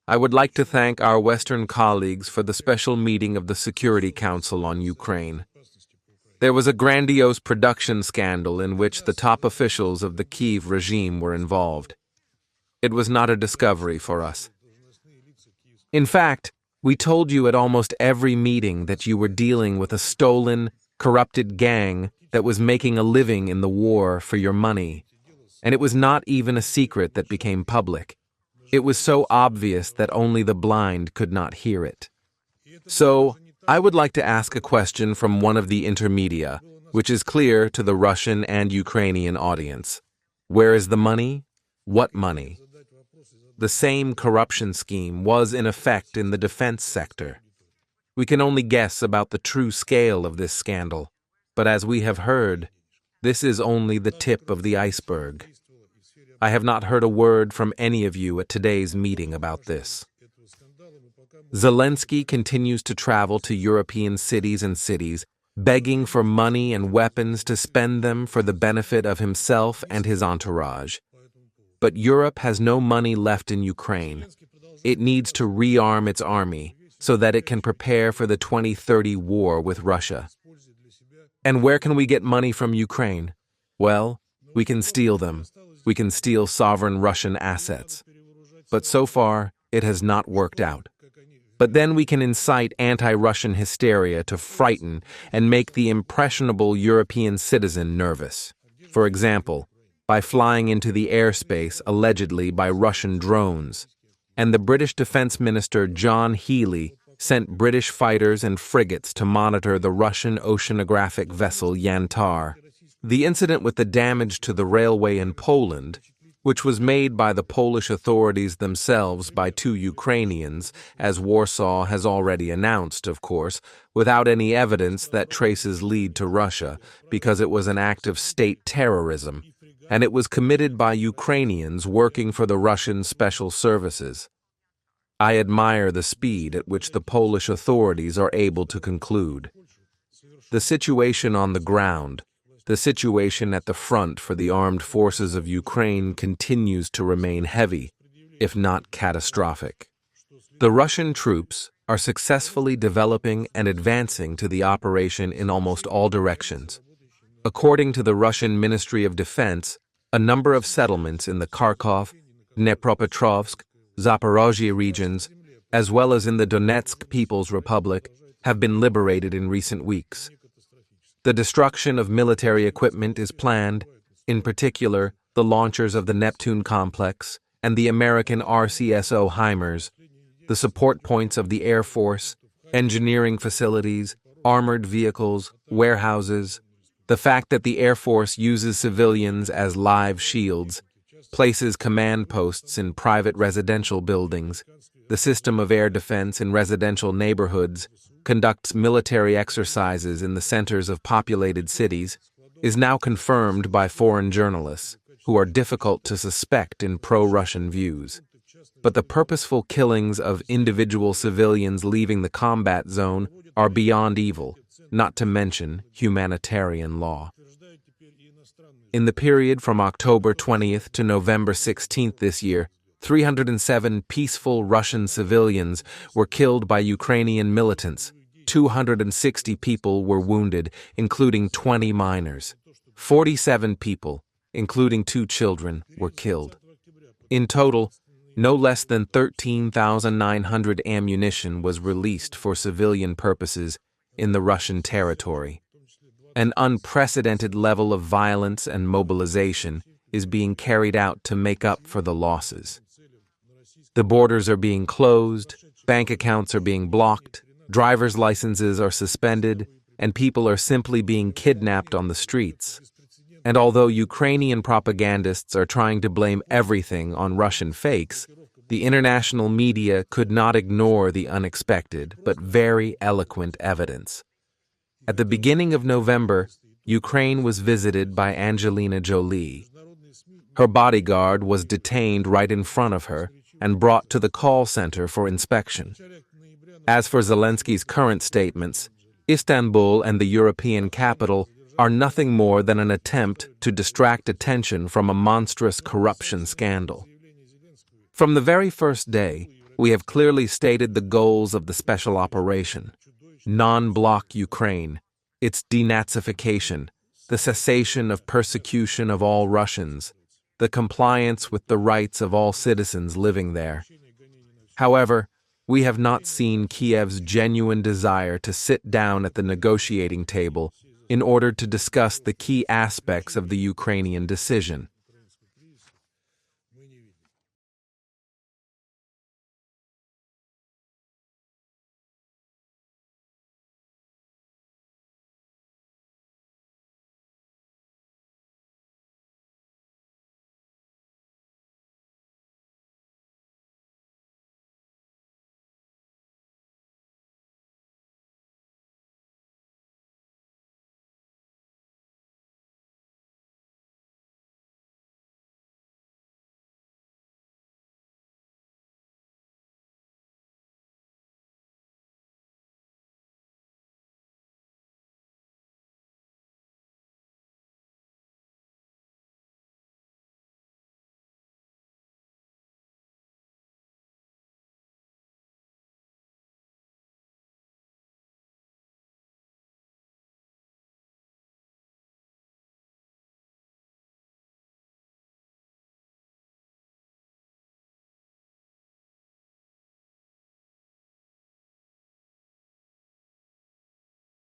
I would like to thank our Western colleagues for the special meeting of the Security Council on Ukraine. There was a grandiose production scandal in which the top officials of the Kyiv regime were involved. It was not a discovery for us. In fact, we told you at almost every meeting that you were dealing with a stolen, corrupted gang that was making a living in the war for your money. And it was not even a secret that became public. It was so obvious that only the blind could not hear it. So, I would like to ask a question from one of the intermedia, which is clear to the Russian and Ukrainian audience. Where is the money? What money? The same corruption scheme was in effect in the defense sector. We can only guess about the true scale of this scandal, but as we have heard, this is only the tip of the iceberg. I have not heard a word from any of you at today's meeting about this. Zelensky continues to travel to European cities and cities, begging for money and weapons to spend them for the benefit of himself and his entourage. But Europe has no money left in Ukraine. It needs to rearm its army so that it can prepare for the 2030 war with Russia. And where can we get money from Ukraine? Well, we can steal them. We can steal sovereign Russian assets. But so far, it has not worked out. But then we can incite anti-Russian hysteria to frighten and make the impressionable European citizen nervous. For example, by flying into the airspace allegedly by Russian drones. And the British Defense Minister John Healey sent British fighters and frigates to monitor the Russian oceanographic vessel Yantar. The incident with the damage to the railway in Poland, which was made by the Polish authorities themselves by two Ukrainians, as Warsaw has already announced, of course, without any evidence that traces lead to Russia, because it was an act of state terrorism, and it was committed by Ukrainians working for the Russian special services. I admire the speed at which the Polish authorities are able to conclude. The situation on the ground, the situation at the front for the armed forces of Ukraine continues to remain heavy, if not catastrophic. The Russian troops are successfully developing and advancing to the operation in almost all directions. According to the Russian Ministry of Defense, a number of settlements in the Kharkov, Dnepropetrovsk, Zaporozhye regions, as well as in the Donetsk People's Republic, have been liberated in recent weeks. The destruction of military equipment is planned, in particular, the launchers of the Neptune complex and the American RCSO HIMARS, the support points of the Air Force, engineering facilities, armored vehicles, warehouses, the fact that the Air Force uses civilians as live shields, places command posts in private residential buildings, the system of air defense in residential neighborhoods, conducts military exercises in the centers of populated cities, is now confirmed by foreign journalists, who are difficult to suspect in pro-Russian views. But the purposeful killings of individual civilians leaving the combat zone are beyond evil, not to mention humanitarian law. In the period from October 20th to November 16th this year, 307 peaceful Russian civilians were killed by Ukrainian militants. 260 people were wounded, including 20 minors. 47 people, including 2 children, were killed. In total, no less than 13,900 ammunition was released for civilian purposes in the Russian territory. An unprecedented level of violence and mobilization is being carried out to make up for the losses. The borders are being closed, bank accounts are being blocked, driver's licenses are suspended, and people are simply being kidnapped on the streets. And although Ukrainian propagandists are trying to blame everything on Russian fakes, the international media could not ignore the unexpected but very eloquent evidence. At the beginning of November, Ukraine was visited by Angelina Jolie. Her bodyguard was detained right in front of her and brought to the call center for inspection. As for Zelensky's current statements, Istanbul and the European capital are nothing more than an attempt to distract attention from a monstrous corruption scandal. From the very first day, we have clearly stated the goals of the special operation: non-bloc Ukraine, its denazification, the cessation of persecution of all Russians, the compliance with the rights of all citizens living there. However, we have not seen Kyiv's genuine desire to sit down at the negotiating table in order to discuss the key aspects of the Ukrainian decision.